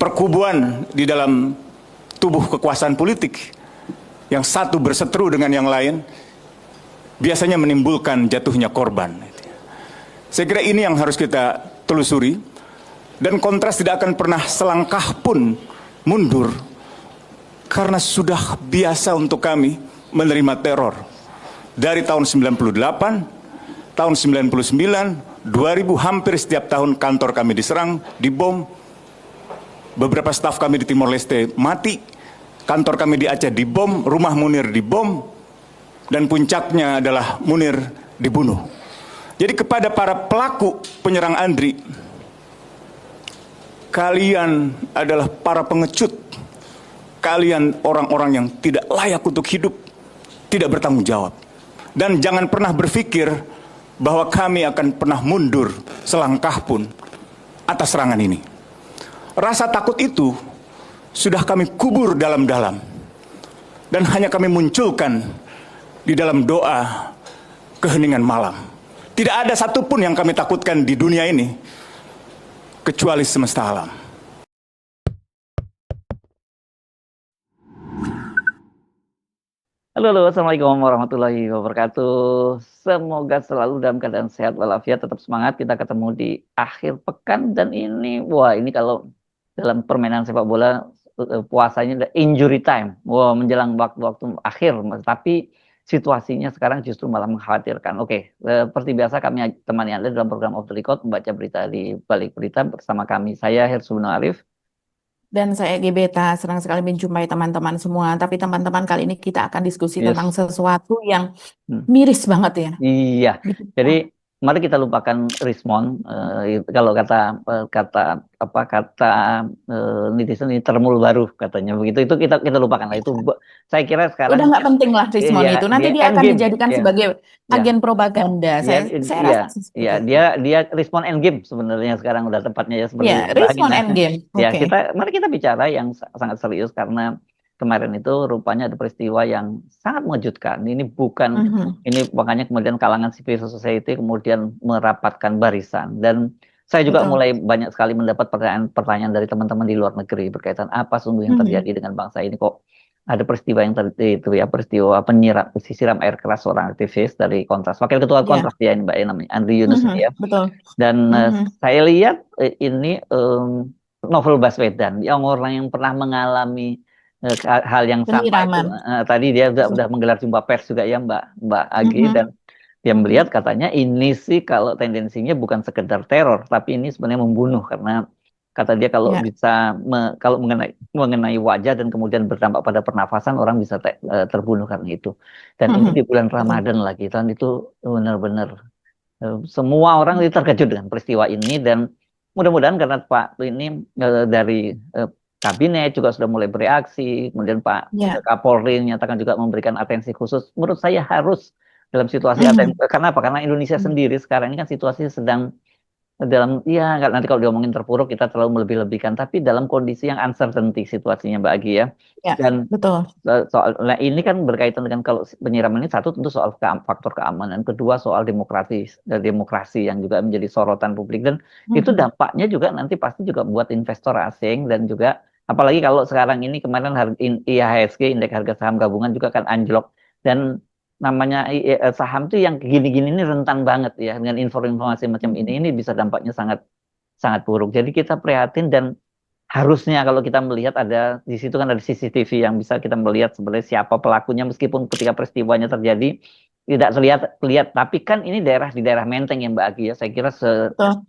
perkubuan di dalam tubuh kekuasaan politik yang satu berseteru dengan yang lain biasanya menimbulkan jatuhnya korban. Saya kira ini yang harus kita telusuri, dan Kontras tidak akan pernah selangkah pun mundur karena sudah biasa untuk kami menerima teror. Dari tahun 98, tahun 99, 2000, hampir setiap tahun kantor kami diserang, dibom. Beberapa staf kami di Timor Leste mati, kantor kami di Aceh dibom, rumah Munir dibom, dan puncaknya adalah Munir dibunuh. Jadi kepada para pelaku penyerang Andri, kalian adalah para pengecut, kalian orang-orang yang tidak layak untuk hidup, tidak bertanggung jawab. Dan jangan pernah berpikir bahwa kami akan pernah mundur selangkah pun atas serangan ini. Rasa takut itu sudah kami kubur dalam-dalam, dan hanya kami munculkan di dalam doa keheningan malam. Tidak ada satupun yang kami takutkan di dunia ini kecuali semesta alam. Halo, assalamualaikum warahmatullahi wabarakatuh. Semoga selalu dalam keadaan sehat walafiat, tetap semangat. Kita ketemu di akhir pekan, dan ini, ini kalau dalam permainan sepak bola puasanya ada injury time, menjelang waktu-waktu akhir. Tapi situasinya sekarang justru malah mengkhawatirkan. Oke, seperti biasa kami temani Anda dalam program Off the Record, membaca berita di balik berita bersama kami. Saya Hirsuno Arif. Dan saya Gebeta, senang sekali menjumpai teman-teman semua. Tapi teman-teman, kali ini kita akan diskusi tentang sesuatu yang miris banget ya. Iya, jadi mari kita lupakan Rismond. Kalau kata netizen ini termul baru katanya begitu. Itu kita lupakan lah. Itu saya kira sekarang udah nggak penting lah Rismond itu. Nanti dia akan dijadikan sebagai agen propaganda. Dia Rismond Endgame sebenarnya sekarang udah tepatnya ya seperti Rismond Endgame. Ya, mari kita bicara yang sangat serius, karena kemarin itu rupanya ada peristiwa yang sangat mengejutkan. Ini ini makanya kemudian kalangan civil society kemudian merapatkan barisan, dan saya juga mulai banyak sekali mendapat pertanyaan dari teman-teman di luar negeri berkaitan apa sungguh yang terjadi dengan bangsa ini, kok ada peristiwa yang peristiwa siram air keras seorang aktivis dari Kontras, wakil ketua Kontras ya ini Mbak namanya Andri Yunus ya. Dan saya lihat ini novel Baswedan yang orang yang pernah mengalami hal yang sama itu. Tadi dia sudah menggelar jumpa pers juga ya Mbak Agi, dan dia melihat katanya ini sih kalau tendensinya bukan sekedar teror, tapi ini sebenarnya membunuh, karena kata dia kalau bisa kalau mengenai wajah dan kemudian berdampak pada pernafasan, orang bisa terbunuh karena itu. Dan ini di bulan Ramadan lagi, dan itu benar-benar semua orang terkejut dengan peristiwa ini. Dan mudah-mudahan karena Pak ini dari kabinet juga sudah mulai bereaksi, kemudian Pak Kapolri nyatakan juga memberikan atensi khusus. Menurut saya harus dalam situasi karena apa? Karena Indonesia sendiri sekarang ini kan situasinya sedang dalam, nanti kalau diomongin terpuruk kita terlalu melebih-lebihkan, tapi dalam kondisi yang uncertainty situasinya Mbak Agi ya. Dan ini kan berkaitan dengan, kalau penyiraman ini satu tentu soal faktor keamanan, kedua soal demokrasi yang juga menjadi sorotan publik, dan itu dampaknya juga nanti pasti juga buat investor asing, dan juga apalagi kalau sekarang ini kemarin IHSG, indeks harga saham gabungan juga kan anjlok, dan namanya saham tuh yang gini-gini ini rentan banget ya dengan informasi macam ini bisa dampaknya sangat sangat buruk. Jadi kita prihatin, dan harusnya kalau kita melihat ada di situ kan ada CCTV yang bisa kita melihat sebenarnya siapa pelakunya, meskipun ketika peristiwanya terjadi tidak terlihat, tapi kan ini di daerah Menteng ya Mbak Agi ya. Saya kira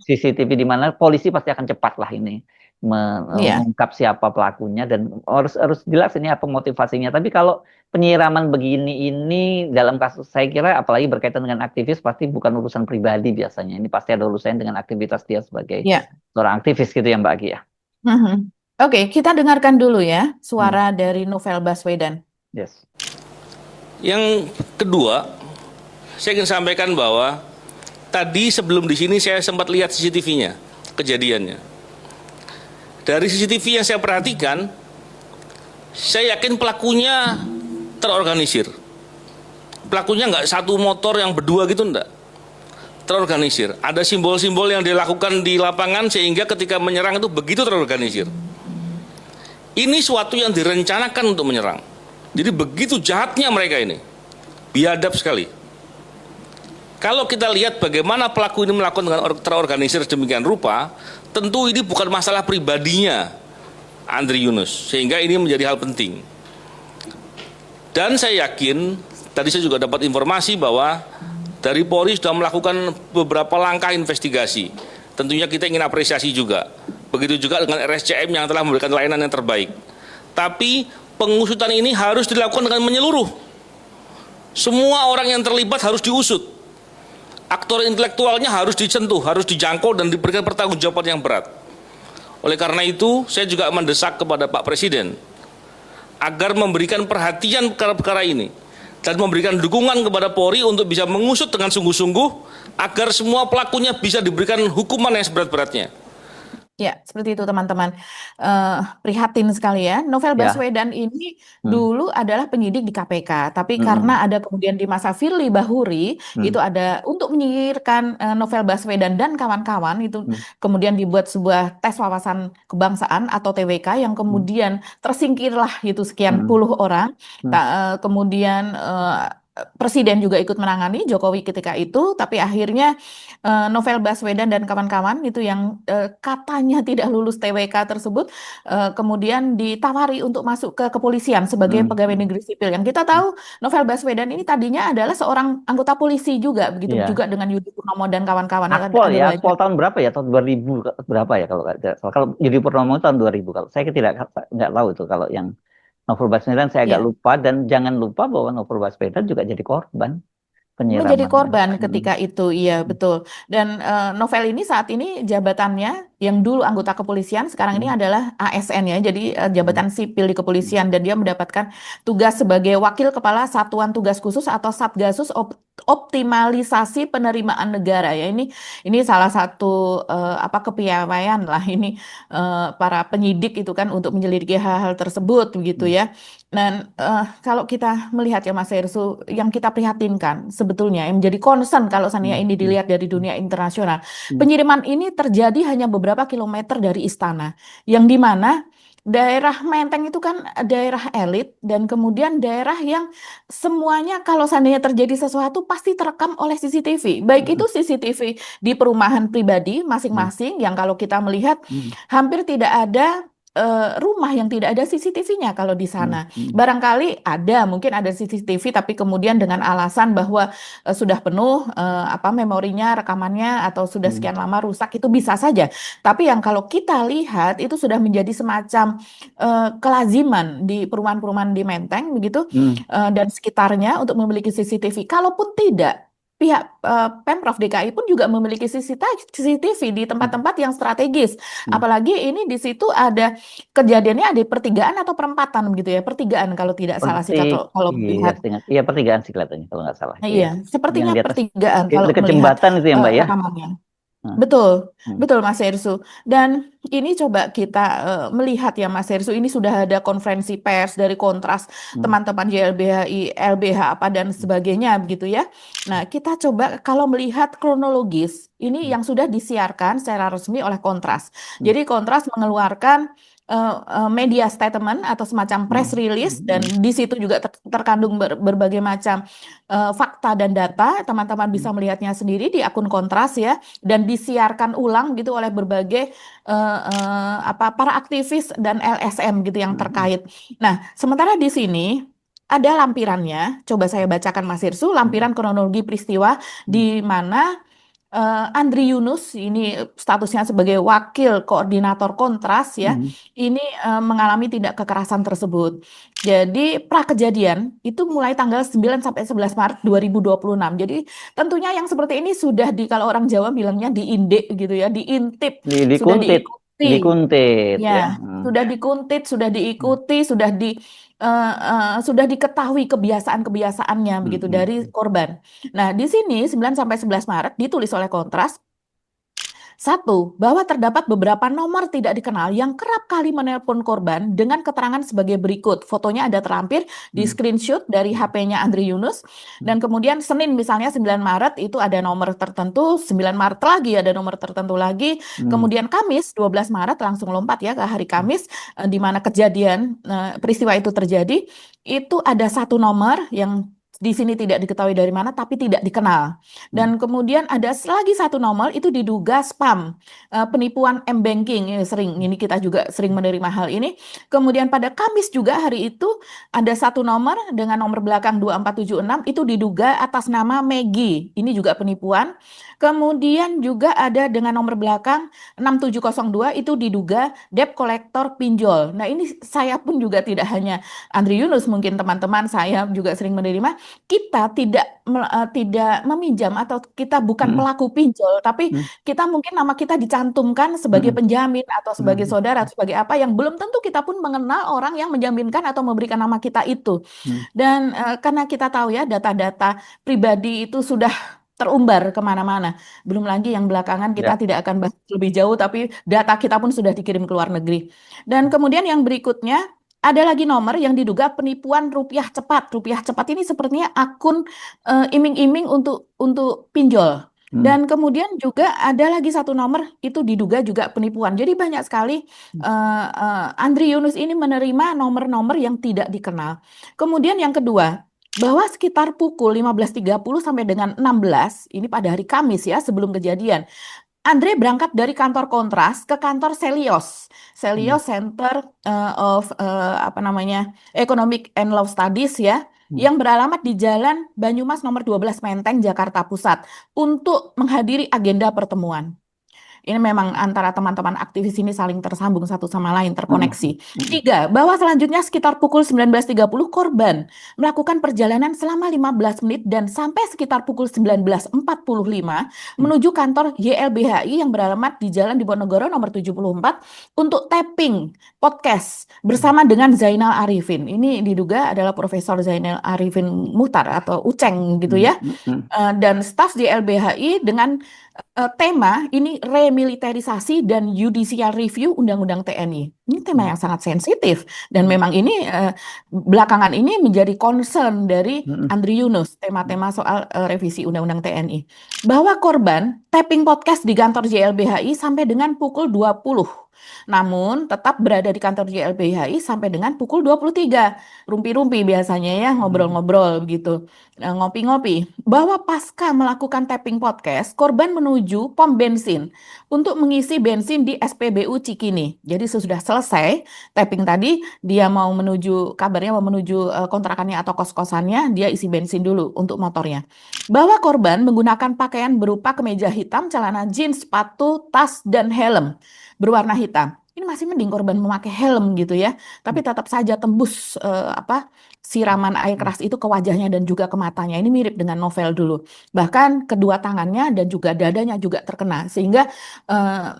CCTV di mana polisi pasti akan cepat lah ini mengungkap siapa pelakunya, dan harus jelas ini apa motivasinya. Tapi kalau penyiraman begini ini dalam kasus, saya kira apalagi berkaitan dengan aktivis, pasti bukan urusan pribadi biasanya. Ini pasti ada urusannya dengan aktivitas dia sebagai seorang aktivis gitu ya Mbak Agi ya. Oke, kita dengarkan dulu ya suara dari Novel Baswedan. Yes. Yang kedua, saya ingin sampaikan bahwa tadi sebelum di sini saya sempat lihat CCTV-nya, kejadiannya. Dari CCTV yang saya perhatikan, saya yakin pelakunya terorganisir. Pelakunya nggak satu motor yang berdua gitu, enggak. Terorganisir. Ada simbol-simbol yang dilakukan di lapangan sehingga ketika menyerang itu begitu terorganisir. Ini suatu yang direncanakan untuk menyerang. Jadi begitu jahatnya mereka ini, biadab sekali. Kalau kita lihat bagaimana pelaku ini melakukan dengan terorganisir demikian rupa, tentu ini bukan masalah pribadinya Andri Yunus, sehingga ini menjadi hal penting. Dan saya yakin, tadi saya juga dapat informasi bahwa dari Polri sudah melakukan beberapa langkah investigasi. Tentunya kita ingin apresiasi juga. Begitu juga dengan RSCM yang telah memberikan layanan yang terbaik. Tapi pengusutan ini harus dilakukan dengan menyeluruh. Semua orang yang terlibat harus diusut. Aktor intelektualnya harus disentuh, harus dijangkau dan diberikan pertanggungjawaban yang berat. Oleh karena itu, saya juga mendesak kepada Pak Presiden agar memberikan perhatian perkara-perkara ini dan memberikan dukungan kepada Polri untuk bisa mengusut dengan sungguh-sungguh agar semua pelakunya bisa diberikan hukuman yang seberat-beratnya. Ya, seperti itu teman-teman. Prihatin sekali ya. Novel Ya. Baswedan ini dulu adalah penyidik di KPK, tapi karena ada kemudian di masa Firly Bahuri itu ada untuk menyingkirkan Novel Baswedan dan kawan-kawan itu kemudian dibuat sebuah tes wawasan kebangsaan atau TWK yang kemudian tersingkirlah itu sekian puluh orang. Kemudian Presiden juga ikut menangani Jokowi ketika itu, tapi akhirnya Novel Baswedan dan kawan-kawan itu yang katanya tidak lulus TWK tersebut kemudian ditawari untuk masuk ke kepolisian sebagai pegawai negeri sipil. Yang kita tahu Novel Baswedan ini tadinya adalah seorang anggota polisi juga, begitu Iya. juga dengan Yudi Purnomo dan kawan-kawan. Akpol ya, Ada Akpol banyak. tahun berapa ya? Tahun 2000 berapa ya kalau nggak salah. Kalau Yudi Purnomo tahun 2000. Kalau saya nggak tahu itu kalau yang Novel Baswedan saya agak Iya. lupa, dan jangan lupa bahwa Novel Baswedan juga jadi korban penyiraman. Menjadi korban ketika itu, iya betul. Dan Novel ini saat ini jabatannya yang dulu anggota kepolisian, sekarang ini adalah ASN ya, jadi jabatan sipil di kepolisian, dan dia mendapatkan tugas sebagai wakil kepala Satuan Tugas Khusus atau Satgasus Optimalisasi Penerimaan Negara ya. Ini salah satu kepiawaian lah ini para penyidik itu kan untuk menyelidiki hal-hal tersebut begitu ya. Dan kalau kita melihat ya Mas Hersu, yang kita prihatinkan sebetulnya yang menjadi concern kalau seandainya ini dilihat dari dunia internasional, penyiraman ini terjadi hanya beberapa kilometer dari istana, yang dimana daerah Menteng itu kan daerah elit dan kemudian daerah yang semuanya kalau seandainya terjadi sesuatu pasti terekam oleh CCTV, baik itu CCTV di perumahan pribadi masing-masing yang kalau kita melihat hampir tidak ada rumah yang tidak ada CCTV-nya kalau di sana. Barangkali mungkin ada CCTV tapi kemudian dengan alasan bahwa sudah penuh memorinya, rekamannya atau sudah sekian lama rusak, itu bisa saja. Tapi yang kalau kita lihat itu sudah menjadi semacam kelaziman di perumahan-perumahan di Menteng begitu dan sekitarnya untuk memiliki CCTV. Kalaupun tidak, pihak Pemprov DKI pun juga memiliki CCTV di tempat-tempat yang strategis. Apalagi ini di situ ada kejadiannya ada di pertigaan atau perempatan begitu ya, pertigaan kalau tidak salah sih kalau melihat. Iya, pertigaan sih kelihatannya kalau nggak salah. Iya, sepertinya Yang di atas, pertigaan kalau dekat melihat jembatan itu ya Mbak ya. rekamannya. Betul, betul Mas Hersu. Dan ini coba kita melihat ya Mas Hersu, ini sudah ada konferensi pers dari Kontras, teman-teman YLBHI, LBH apa dan sebagainya begitu ya. Nah, kita coba kalau melihat kronologis, ini yang sudah disiarkan secara resmi oleh Kontras. Jadi Kontras mengeluarkan media statement atau semacam press release, dan di situ juga terkandung berbagai macam fakta dan data. Teman-teman bisa melihatnya sendiri di akun Kontras ya, dan disiarkan ulang gitu oleh berbagai para aktivis dan LSM gitu yang terkait. Nah, sementara di sini ada lampirannya. Coba saya bacakan Mas Hirsu, lampiran kronologi peristiwa di mana Andri Yunus ini statusnya sebagai wakil koordinator Kontras ya, ini mengalami tindak kekerasan tersebut. Jadi prakejadian itu mulai tanggal 9 sampai 11 Maret 2026. Jadi tentunya yang seperti ini sudah kalau orang Jawa bilangnya diindek gitu ya, diintip, sudah dikuntit ya, sudah dikuntit, sudah diikuti, sudah diketahui kebiasaan-kebiasaannya begitu dari korban. Nah, di sini 9 sampai 11 Maret ditulis oleh Kontras, Satu, bahwa terdapat beberapa nomor tidak dikenal yang kerap kali menelpon korban dengan keterangan sebagai berikut. Fotonya ada terlampir di screenshot dari HP-nya Andri Yunus. Dan kemudian Senin misalnya 9 Maret itu ada nomor tertentu, 9 Maret lagi ada nomor tertentu lagi. Kemudian Kamis 12 Maret langsung lompat ya ke hari Kamis di mana kejadian peristiwa itu terjadi. Itu ada satu nomor yang di sini tidak diketahui dari mana tapi tidak dikenal. Dan kemudian ada lagi satu nomor itu diduga spam, penipuan M-banking. Ini kita juga sering menerima hal ini. Kemudian pada Kamis juga hari itu ada satu nomor dengan nomor belakang 2476 itu diduga atas nama Megi. Ini juga penipuan. Kemudian juga ada dengan nomor belakang 6702 itu diduga debt collector pinjol. Nah, ini saya pun juga tidak hanya Andri Yunus, mungkin teman-teman saya juga sering menerima. Kita tidak meminjam atau kita bukan pelaku pinjol, tapi kita mungkin nama kita dicantumkan sebagai penjamin atau sebagai saudara atau sebagai apa yang belum tentu kita pun mengenal orang yang menjaminkan atau memberikan nama kita itu. Dan karena kita tahu ya data-data pribadi itu sudah terumbar kemana-mana. Belum lagi yang belakangan kita tidak akan bahas lebih jauh, tapi data kita pun sudah dikirim ke luar negeri. Dan kemudian yang berikutnya, ada lagi nomor yang diduga penipuan rupiah cepat. Rupiah cepat ini sepertinya akun iming-iming untuk pinjol. Dan kemudian juga ada lagi satu nomor itu diduga juga penipuan. Jadi banyak sekali Andri Yunus ini menerima nomor-nomor yang tidak dikenal. Kemudian yang kedua, bahwa sekitar pukul 15.30 sampai dengan 16, ini pada hari Kamis ya sebelum kejadian, Andre berangkat dari kantor Kontras ke kantor Selios Center of Economic and Law Studies ya, yang beralamat di Jalan Banyumas nomor 12 Menteng, Jakarta Pusat untuk menghadiri agenda pertemuan. Ini memang antara teman-teman aktivis ini saling tersambung satu sama lain, terkoneksi. Tiga, bahwa selanjutnya sekitar pukul 19.30 korban melakukan perjalanan selama 15 menit dan sampai sekitar pukul 19.45 menuju kantor YLBHI yang beralamat di Jalan Diponegoro nomor 74 untuk tapping podcast bersama dengan Zainal Arifin. Ini diduga adalah Profesor Zainal Arifin Muhtar atau Uceng gitu ya. Dan staf YLBHI dengan tema ini remilitarisasi dan judicial review Undang-Undang TNI. Ini tema yang sangat sensitif dan memang ini belakangan ini menjadi concern dari Andri Yunus, tema-tema soal revisi Undang-Undang TNI. Bahwa korban tapping podcast di kantor JLBHI sampai dengan pukul 20. Namun tetap berada di kantor JLBHI sampai dengan pukul 23. Rumpi-rumpi biasanya ya, ngobrol-ngobrol begitu. Ngopi-ngopi. Bahwa pasca melakukan tapping podcast, korban menuju pom bensin untuk mengisi bensin di SPBU Cikini. Jadi sesudah selesai tapping tadi, dia mau menuju, kabarnya mau menuju kontrakannya atau kos-kosannya, dia isi bensin dulu untuk motornya. Bahwa korban menggunakan pakaian berupa kemeja hitam, celana jeans, sepatu, tas, dan helm berwarna hitam. Ini masih mending korban memakai helm gitu ya, tapi tetap saja tembus siraman air keras itu ke wajahnya dan juga ke matanya. Ini mirip dengan novel dulu. Bahkan kedua tangannya dan juga dadanya juga terkena, sehingga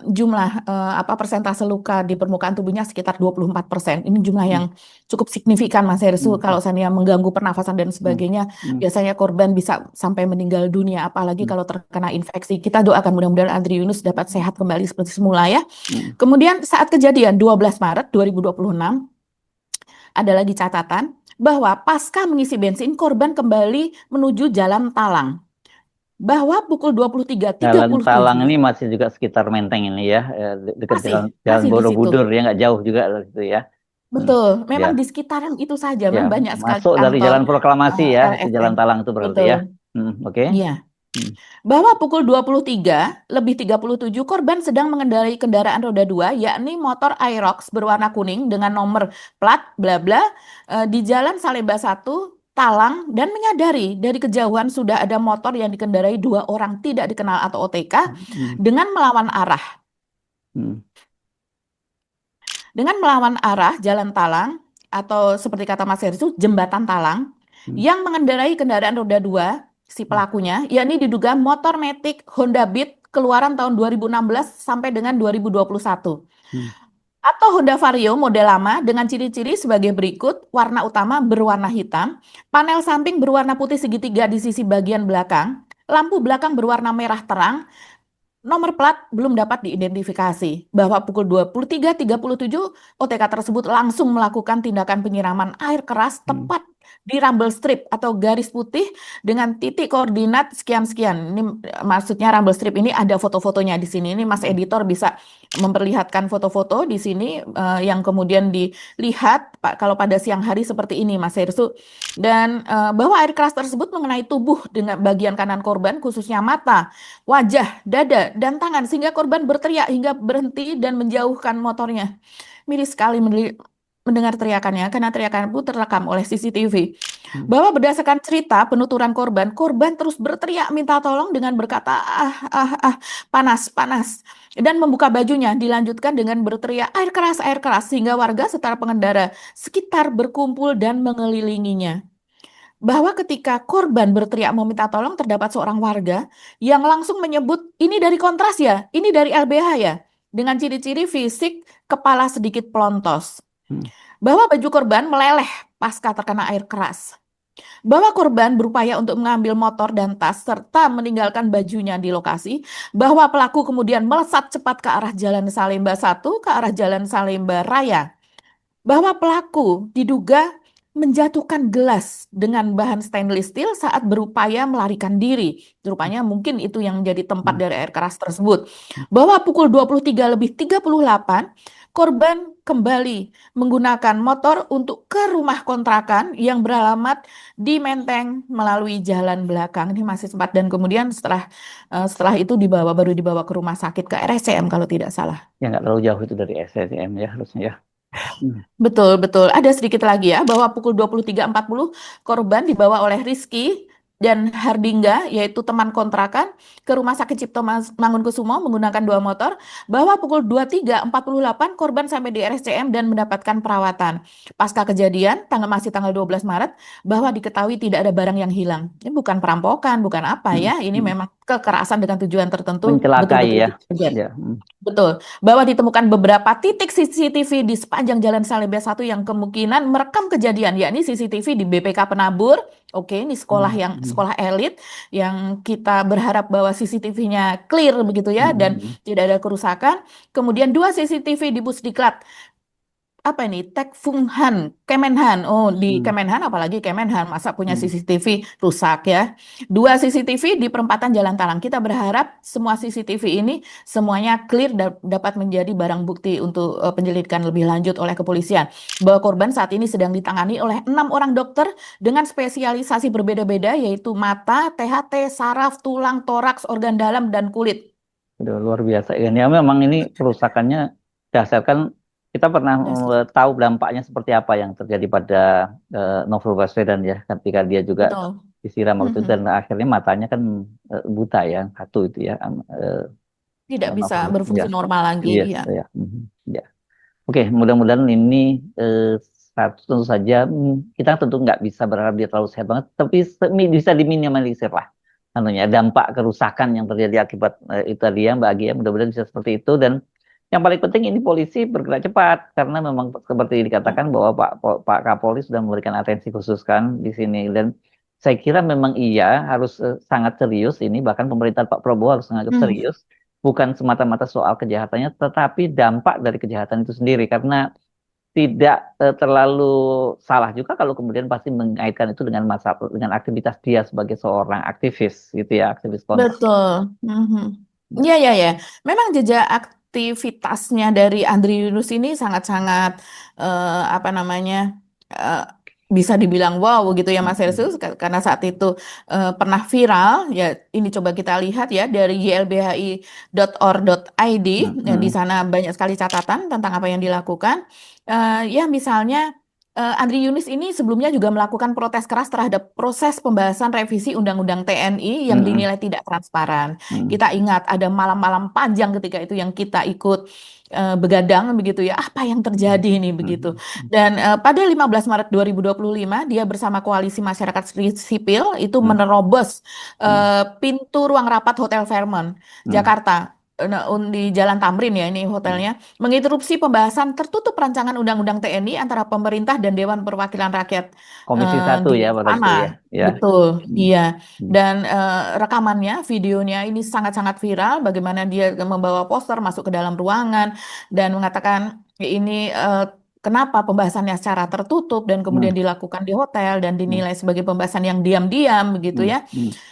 jumlah persentase luka di permukaan tubuhnya sekitar 24%. Ini jumlah yang cukup signifikan, Mas Hersu. Kalau saya mengganggu pernafasan dan sebagainya, biasanya korban bisa sampai meninggal dunia, apalagi kalau terkena infeksi. Kita doakan mudah-mudahan Andri Yunus dapat sehat kembali seperti semula ya. Kemudian saat kejadian 12 Maret 2026, ada lagi catatan bahwa pasca mengisi bensin, korban kembali menuju Jalan Talang. Bahwa pukul 23.37. Jalan Talang ini masih juga sekitar Menteng ini ya, dekat Jalan Borobudur ya, nggak jauh juga gitu ya. Betul, memang di sekitaran itu saja, memang banyak sekali masuk dari kantor, Jalan Proklamasi ya, LSM. Jalan Talang itu berarti Betul. ya. Oke. Iya. Bahwa pukul 23:37 korban sedang mengendarai kendaraan roda 2 yakni motor Aerox berwarna kuning dengan nomor plat bla bla di Jalan Salemba 1 Talang dan menyadari dari kejauhan sudah ada motor yang dikendarai dua orang tidak dikenal atau OTK dengan melawan arah. Dengan melawan arah Jalan Talang atau seperti kata Mas Hersu jembatan Talang yang mengendarai kendaraan roda 2 si pelakunya, yakni diduga motor Matic Honda Beat keluaran tahun 2016 sampai dengan 2021. Atau Honda Vario model lama dengan ciri-ciri sebagai berikut: warna utama berwarna hitam, panel samping berwarna putih segitiga di sisi bagian belakang, lampu belakang berwarna merah terang, nomor plat belum dapat diidentifikasi. Bahwa pukul 23.37 OTK tersebut langsung melakukan tindakan penyiraman air keras tepat di rumble strip atau garis putih dengan titik koordinat sekian-sekian. Ini maksudnya rumble strip ini ada foto-fotonya di sini. Ini Mas editor bisa memperlihatkan foto-foto di sini yang kemudian dilihat Pak kalau pada siang hari seperti ini Mas Hersu. Dan bahwa air keras tersebut mengenai tubuh dengan bagian kanan korban khususnya mata, wajah, dada, dan tangan sehingga korban berteriak hingga berhenti dan menjauhkan motornya. Miris sekali mendengar teriakannya karena teriakan itu terekam oleh CCTV. Bahwa berdasarkan cerita penuturan korban, korban terus berteriak minta tolong dengan berkata panas, panas. Dan membuka bajunya, dilanjutkan dengan berteriak air keras, sehingga warga serta pengendara sekitar berkumpul dan mengelilinginya. Bahwa ketika korban berteriak meminta tolong, terdapat seorang warga yang langsung menyebut, ini dari Kontras ya, ini dari LBH ya, dengan ciri-ciri fisik kepala sedikit pelontos. Bahwa baju korban meleleh pasca terkena air keras. Bahwa korban berupaya untuk mengambil motor dan tas serta meninggalkan bajunya di lokasi. Bahwa pelaku kemudian melesat cepat ke arah Jalan Salemba 1 ke arah Jalan Salemba Raya. Bahwa pelaku diduga menjatuhkan gelas dengan bahan stainless steel saat berupaya melarikan diri. Rupanya mungkin itu yang menjadi tempat dari air keras tersebut. Bahwa pukul 23.38 korban kembali menggunakan motor untuk ke rumah kontrakan yang beralamat di Menteng melalui jalan belakang. Ini masih sempat dan kemudian setelah itu baru dibawa ke rumah sakit ke RSCM kalau tidak salah. Ya nggak terlalu jauh itu dari SSM ya harusnya ya. Betul, betul. Ada sedikit lagi ya, bahwa pukul 23.40 korban dibawa oleh Rizky dan Hardingga, yaitu teman kontrakan, ke Rumah Sakit Cipto Mangunkusumo menggunakan 2 motor. Bahwa pukul 23.48 korban sampai di RSCM dan mendapatkan perawatan. Pasca kejadian, masih tanggal 12 Maret, bahwa diketahui tidak ada barang yang hilang. Ini bukan perampokan, bukan apa ya, ini memang kekerasan dengan tujuan tertentu. Mencelakai ya. Ya. Betul. Bahwa ditemukan beberapa titik CCTV di sepanjang Jalan Salemba 1 yang kemungkinan merekam kejadian, yakni CCTV di BPK Penabur. Oke, ini sekolah sekolah elit yang kita berharap bahwa CCTV-nya clear begitu ya dan tidak ada kerusakan. Kemudian 2 CCTV di Pusdiklat. Apa ini? Tekfunghan, Kemenhan. Oh, di Kemenhan apalagi Kemenhan masa punya CCTV rusak ya. 2 CCTV di perempatan Jalan Talang. Kita berharap semua CCTV ini semuanya clear dan dapat menjadi barang bukti untuk penyelidikan lebih lanjut oleh kepolisian. Bahwa korban saat ini sedang ditangani oleh 6 orang dokter dengan spesialisasi berbeda-beda yaitu mata, THT, saraf, tulang, toraks, organ dalam dan kulit. Udah luar biasa ya. Memang ini kerusakannya dasarkan kita pernah tahu dampaknya seperti apa yang terjadi pada Novel Baswedan ya, ketika dia juga disiram waktu itu dan akhirnya matanya kan buta ya, satu itu ya. Tidak bisa berfungsi normal lagi. Iya, ya. Ya. Oke, mudah-mudahan ini tentu saja kita tentu nggak bisa berharap dia terlalu sehat banget, tapi bisa diminimalisir lah. Dampak kerusakan yang terjadi akibat itu tadi ya Mbak Agi ya, mudah-mudahan bisa seperti itu. Dan yang paling penting ini polisi bergerak cepat karena memang seperti dikatakan bahwa Pak Kapolri sudah memberikan atensi khusus kan di sini, dan saya kira memang iya harus sangat serius ini, bahkan pemerintahan Pak Prabowo harus sangat serius, bukan semata-mata soal kejahatannya tetapi dampak dari kejahatan itu sendiri, karena tidak terlalu salah juga kalau kemudian pasti mengaitkan itu dengan dengan aktivitas dia sebagai seorang aktivis gitu ya, aktivis kontras. Betul. Ya. Memang jejak aktivitasnya dari Andri Yunus ini sangat-sangat bisa dibilang wow gitu ya Mas Hersus, karena saat itu pernah viral ya. Ini coba kita lihat ya dari ylbhi.or.id di sana banyak sekali catatan tentang apa yang dilakukan. Ya misalnya Andri Yunus ini sebelumnya juga melakukan protes keras terhadap proses pembahasan revisi Undang-Undang TNI yang dinilai tidak transparan. Kita ingat ada malam-malam panjang ketika itu yang kita ikut begadang begitu ya, apa yang terjadi ini begitu. Dan pada 15 Maret 2025 dia bersama koalisi masyarakat sipil itu menerobos pintu ruang rapat Hotel Fairmont Jakarta di Jalan Tamrin ya ini hotelnya, menginterupsi pembahasan tertutup rancangan undang-undang TNI antara pemerintah dan Dewan Perwakilan Rakyat Komisi satu di ya pada itu ya. sana. Ya. Betul, Hmm. iya. Hmm. Dan rekamannya, videonya ini sangat-sangat viral. Bagaimana dia membawa poster masuk ke dalam ruangan dan mengatakan ini kenapa pembahasannya secara tertutup dan kemudian dilakukan di hotel dan dinilai sebagai pembahasan yang diam-diam begitu ya.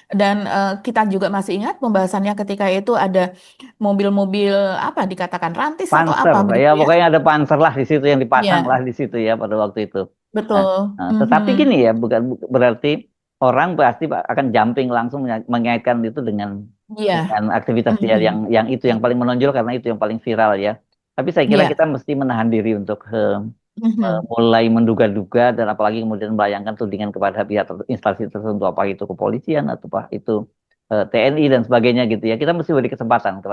Dan kita juga masih ingat pembahasannya ketika itu ada mobil-mobil apa dikatakan rantis atau Panser, apa begitu ya ya. pokoknya ada panser lah di situ yang dipasang lah Iya, di situ ya pada waktu itu. betul. Tetapi gini ya, bukan berarti orang pasti akan jumping langsung mengaitkan itu dengan Iya. aktivitas dia yang itu yang paling menonjol karena itu yang paling viral ya. Tapi saya kira Iya. kita mesti menahan diri untuk Mhm. mulai menduga-duga dan apalagi kemudian membayangkan tudingan kepada pihak instansi tertentu, apa itu kepolisian atau apa itu TNI dan sebagainya gitu ya. Kita mesti beri kesempatan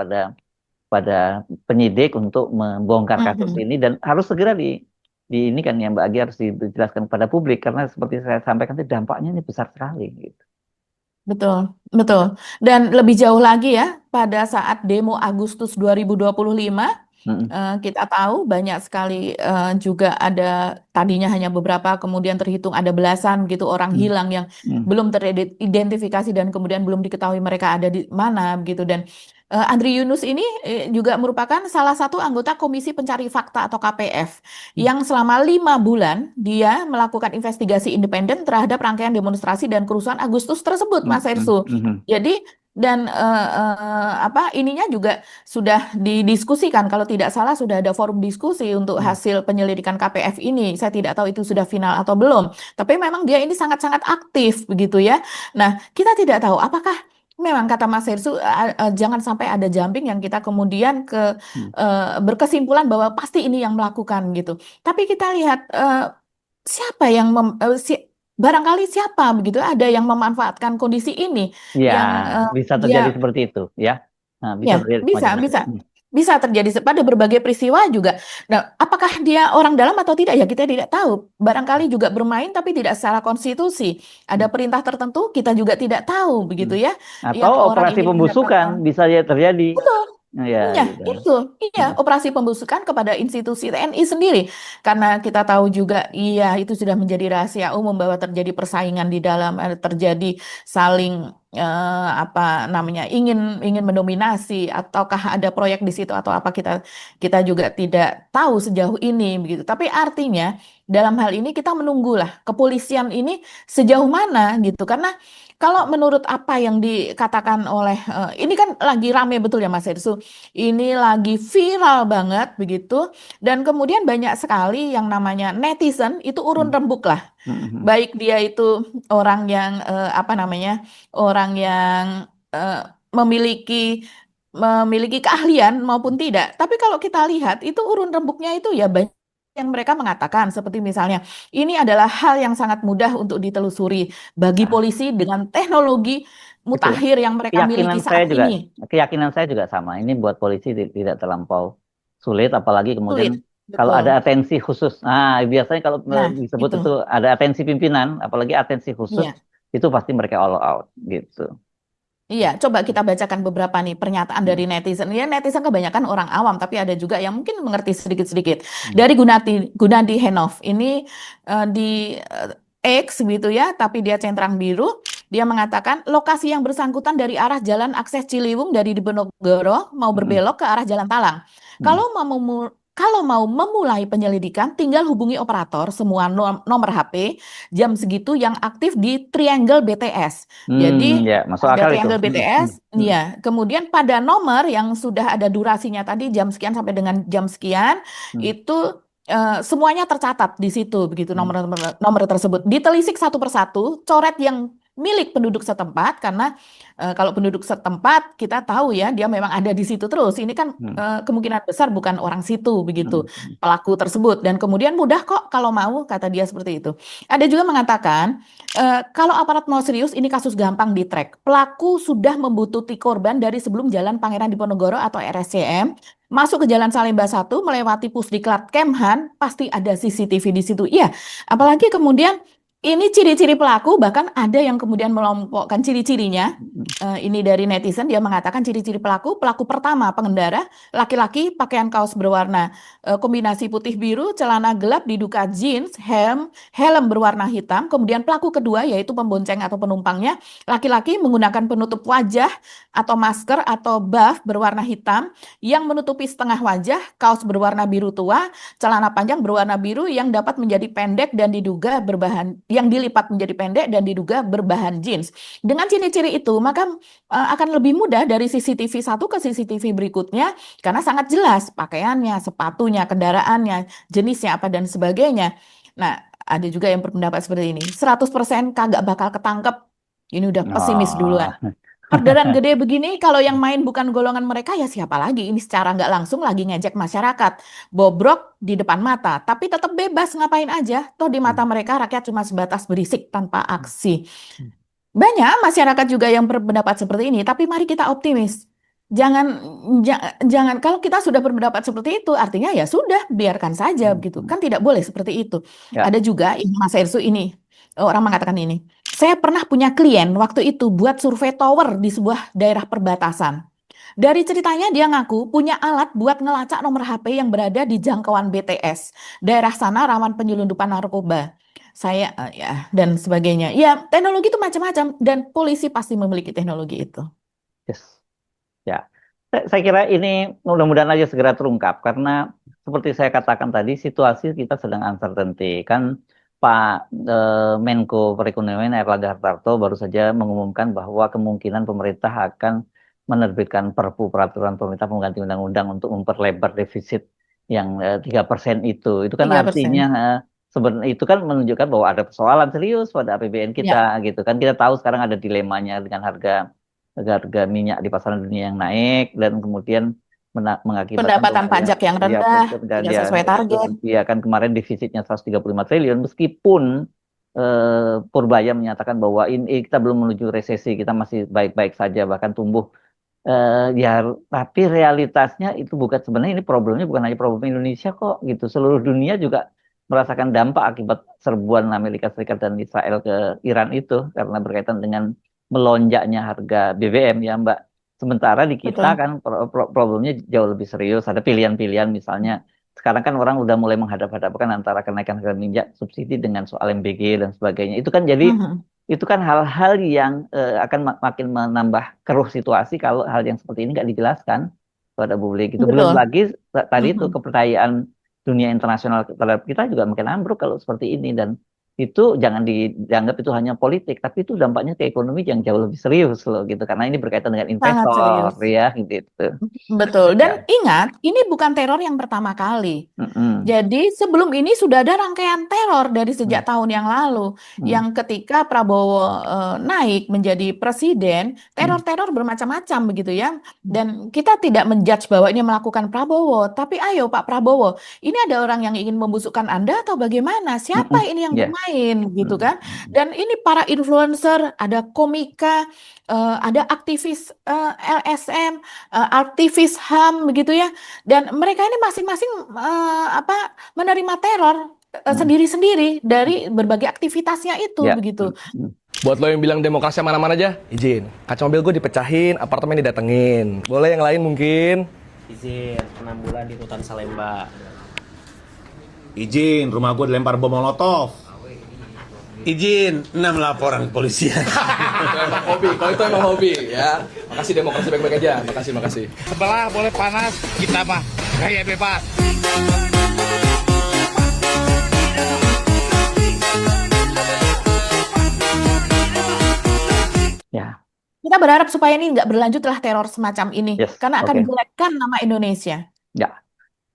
pada penyidik untuk membongkar kasus Mhm. ini dan harus segera di ini kan yang Mbak Agi harus dijelaskan kepada publik karena seperti saya sampaikan tadi dampaknya ini besar sekali gitu. Betul, betul. Dan lebih jauh lagi ya, pada saat demo Agustus 2025, Mm-mm. kita tahu banyak sekali juga ada tadinya hanya beberapa, kemudian terhitung ada belasan gitu orang Mm. hilang yang Mm. belum teridentifikasi dan kemudian belum diketahui mereka ada di mana gitu. Dan Andri Yunus ini juga merupakan salah satu anggota Komisi Pencari Fakta atau KPF yang selama 5 bulan dia melakukan investigasi independen terhadap rangkaian demonstrasi dan kerusuhan Agustus tersebut, Mas Hersu. Jadi dan apa ininya juga sudah didiskusikan, kalau tidak salah sudah ada forum diskusi untuk hasil penyelidikan KPF ini. Saya tidak tahu itu sudah final atau belum. Tapi memang dia ini sangat-sangat aktif begitu ya. Nah, kita tidak tahu apakah memang kata Mas Hersu jangan sampai ada jumping yang kita kemudian berkesimpulan bahwa pasti ini yang melakukan gitu. Tapi kita lihat siapa yang barangkali siapa begitu ada yang memanfaatkan kondisi ini Ya, yang bisa dia terjadi seperti itu ya. Nah, bisa ya terjadi bisa macam-macam. bisa bisa terjadi pada berbagai peristiwa juga. Nah, apakah dia orang dalam atau tidak ya kita tidak tahu. Barangkali juga bermain tapi tidak secara konstitusi. Ada perintah tertentu kita juga tidak tahu begitu ya. Yang Atau orang operasi ini pembusukan mendapatkan bisa ya terjadi. betul. Ya, Iya, gitu. operasi pembusukan kepada institusi TNI sendiri. Karena kita tahu juga, iya itu sudah menjadi rahasia umum bahwa terjadi persaingan di dalam, terjadi saling apa namanya ingin mendominasi, ataukah ada proyek di situ atau apa kita juga tidak tahu sejauh ini begitu. Tapi artinya dalam hal ini kita menunggulah kepolisian ini sejauh mana gitu. Karena kalau menurut apa yang dikatakan oleh ini kan lagi rame betul ya Mas Hersu. Ini lagi viral banget begitu dan kemudian banyak sekali yang namanya netizen itu urun rembuk lah. Baik dia itu orang yang apa namanya? Orang yang memiliki memiliki keahlian maupun tidak. Tapi kalau kita lihat itu urun rembuknya itu ya banyak yang mereka mengatakan seperti misalnya ini adalah hal yang sangat mudah untuk ditelusuri bagi polisi dengan teknologi Itu mutakhir yang mereka miliki saat ini. keyakinan saya juga sama. Ini buat polisi tidak terlampau sulit, apalagi Sulit, kemudian kalau betul. ada atensi khusus. Nah, biasanya kalau Nah, disebut itu. itu ada atensi pimpinan, apalagi atensi khusus, Iya. itu pasti mereka all out gitu. Iya, coba kita bacakan beberapa nih pernyataan dari netizen. Ya, netizen kebanyakan orang awam, tapi ada juga yang mungkin mengerti sedikit-sedikit. Dari Gunadi Henov, ini di X gitu ya, tapi dia centang biru. Dia mengatakan lokasi yang bersangkutan dari arah jalan akses Ciliwung dari Diponegoro mau berbelok ke arah Jalan Talang. Kalau mau memulai penyelidikan, tinggal hubungi operator semua nomor HP jam segitu yang aktif di Triangle BTS. Jadi Ya, masuk ada akal itu. Triangle BTS, ya. Kemudian pada nomor yang sudah ada durasinya tadi jam sekian sampai dengan jam sekian, itu semuanya tercatat di situ begitu nomor tersebut. Ditelisik satu persatu, coret yang milik penduduk setempat karena kalau penduduk setempat kita tahu ya dia memang ada di situ terus. Ini kan kemungkinan besar bukan orang situ begitu pelaku tersebut dan kemudian mudah kok kalau mau kata dia seperti itu. Ada juga mengatakan kalau aparat mau serius ini kasus gampang di track. Pelaku sudah membuntuti korban dari sebelum Jalan Pangeran Diponegoro atau RSCM masuk ke Jalan Salemba 1 melewati Pusdiklat Kemhan pasti ada CCTV di situ. Iya, apalagi kemudian Ini ciri-ciri pelaku, bahkan ada yang kemudian melompokkan ciri-cirinya. Ini dari netizen, dia mengatakan ciri-ciri pelaku. Pelaku pertama, pengendara, laki-laki, pakaian kaos berwarna kombinasi putih biru, celana gelap, diduga jeans, helm berwarna hitam. Kemudian pelaku kedua, yaitu pembonceng atau penumpangnya, laki-laki menggunakan penutup wajah atau masker atau buff berwarna hitam yang menutupi setengah wajah, kaos berwarna biru tua, celana panjang berwarna biru yang dapat menjadi pendek dan diduga yang dilipat menjadi pendek dan diduga berbahan jeans. Dengan ciri-ciri itu, maka akan lebih mudah dari CCTV satu ke CCTV berikutnya karena sangat jelas pakaiannya, sepatunya, kendaraannya, jenisnya apa dan sebagainya. Nah, ada juga yang berpendapat seperti ini. 100% kagak bakal ketangkep. Ini udah pesimis duluan. Orderan gede begini, kalau yang main bukan golongan mereka, ya siapa lagi? Ini secara nggak langsung lagi ngejek masyarakat. Bobrok di depan mata, tapi tetap bebas ngapain aja. Toh di mata mereka rakyat cuma sebatas berisik tanpa aksi. Banyak masyarakat juga yang berpendapat seperti ini, tapi mari kita optimis. Jangan kalau kita sudah berpendapat seperti itu, artinya ya sudah, biarkan saja begitu. Kan tidak boleh seperti itu. Ya. Ada juga Mas Ersu ini, orang mengatakan ini. Saya pernah punya klien waktu itu buat survei tower di sebuah daerah perbatasan. Dari ceritanya dia ngaku punya alat buat ngelacak nomor HP yang berada di jangkauan BTS. Daerah sana rawan penyelundupan narkoba. Saya ya dan sebagainya. Ya, teknologi itu macam-macam dan polisi pasti memiliki teknologi itu. Yes. Ya, saya kira ini mudah-mudahan aja segera terungkap karena seperti saya katakan tadi situasi kita sedang uncertainty kan. Pak Menko Perekonomian Airlangga Hartarto baru saja mengumumkan bahwa kemungkinan pemerintah akan menerbitkan peraturan pemerintah pengganti undang-undang untuk memperlebar defisit yang 3% itu. Itu kan 3%. artinya sebenarnya itu kan menunjukkan bahwa ada persoalan serius pada APBN kita gitu kan. Kita tahu sekarang ada dilemanya dengan harga minyak di pasaran dunia yang naik dan kemudian mengakibatkan Pendapatan pajak yang rendah, tidak sesuai target. Iya kan kemarin defisitnya 135 triliun meskipun Purbaya menyatakan bahwa ini kita belum menuju resesi, kita masih baik-baik saja bahkan tumbuh. Ya tapi realitasnya itu bukan sebenarnya ini problemnya bukan hanya problem Indonesia kok gitu. Seluruh dunia juga merasakan dampak akibat serbuan Amerika Serikat dan Israel ke Iran itu karena berkaitan dengan melonjaknya harga BBM ya Mbak. Sementara di kita kan problemnya jauh lebih serius. Ada pilihan-pilihan misalnya. Sekarang kan orang udah mulai menghadap-hadapkan antara kenaikan harga minyak subsidi dengan soal MBG dan sebagainya. Itu kan jadi itu kan hal-hal yang akan makin menambah keruh situasi kalau hal yang seperti ini nggak dijelaskan kepada publik. Itu belum lagi tadi itu kepercayaan dunia internasional terhadap kita juga makin ambruk kalau seperti ini dan itu jangan dianggap itu hanya politik, tapi itu dampaknya ke ekonomi yang jauh lebih serius loh gitu, karena ini berkaitan dengan investor ya gitu. Betul, dan ingat ini bukan teror yang pertama kali. Jadi sebelum ini sudah ada rangkaian teror dari sejak tahun yang lalu, yang ketika Prabowo naik menjadi presiden, teror-teror bermacam-macam begitu ya. Dan kita tidak menjudge bahwa ini melakukan Prabowo, tapi ayo Pak Prabowo, ini ada orang yang ingin membusukkan Anda atau bagaimana? Siapa ini yang bermain? Gitu kan, dan ini para influencer, ada komika, ada aktivis LSM, aktivis HAM begitu ya, dan mereka ini masing-masing menerima teror sendiri-sendiri dari berbagai aktivitasnya itu begitu. Buat lo yang bilang demokrasi mana-mana aja, izin. Kaca mobil gue dipecahin, apartemen didatengin. Boleh yang lain mungkin? Izin, 6 bulan di Rutan Salemba. Izin, rumah gue dilempar bom molotov. Izin, 6 laporan kepolisian. Emang hobi, kalau itu emang hobi ya. Makasih demokrasi baik-baik aja, makasih. Sebelah boleh panas, kita mah gaya bebas. Ya. Kita berharap supaya ini nggak berlanjutlah teror semacam ini, karena akan menjelekkan nama Indonesia. Ya.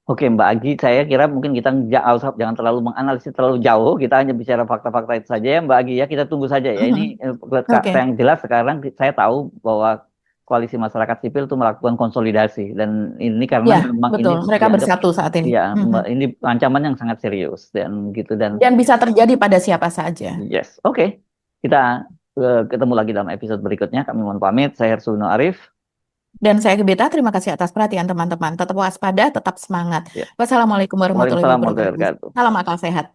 Oke Mbak Agi, saya kira mungkin kita jangan terlalu menganalisis terlalu jauh, kita hanya bicara fakta-fakta itu saja ya Mbak Agi ya, kita tunggu saja ya. Ini yang jelas sekarang saya tahu bahwa koalisi masyarakat sipil itu melakukan konsolidasi dan ini karena memang betul, ini mereka bersatu saat ini. Ya, ini ancaman yang sangat serius dan gitu dan bisa terjadi pada siapa saja. Yes, oke. Kita ketemu lagi dalam episode berikutnya. Kami mohon pamit. Saya Hersuno Arif. Dan saya Gebeta, terima kasih atas perhatian teman-teman. Tetap waspada, tetap semangat. Wassalamualaikum warahmatullahi wabarakatuh. Salam akal sehat.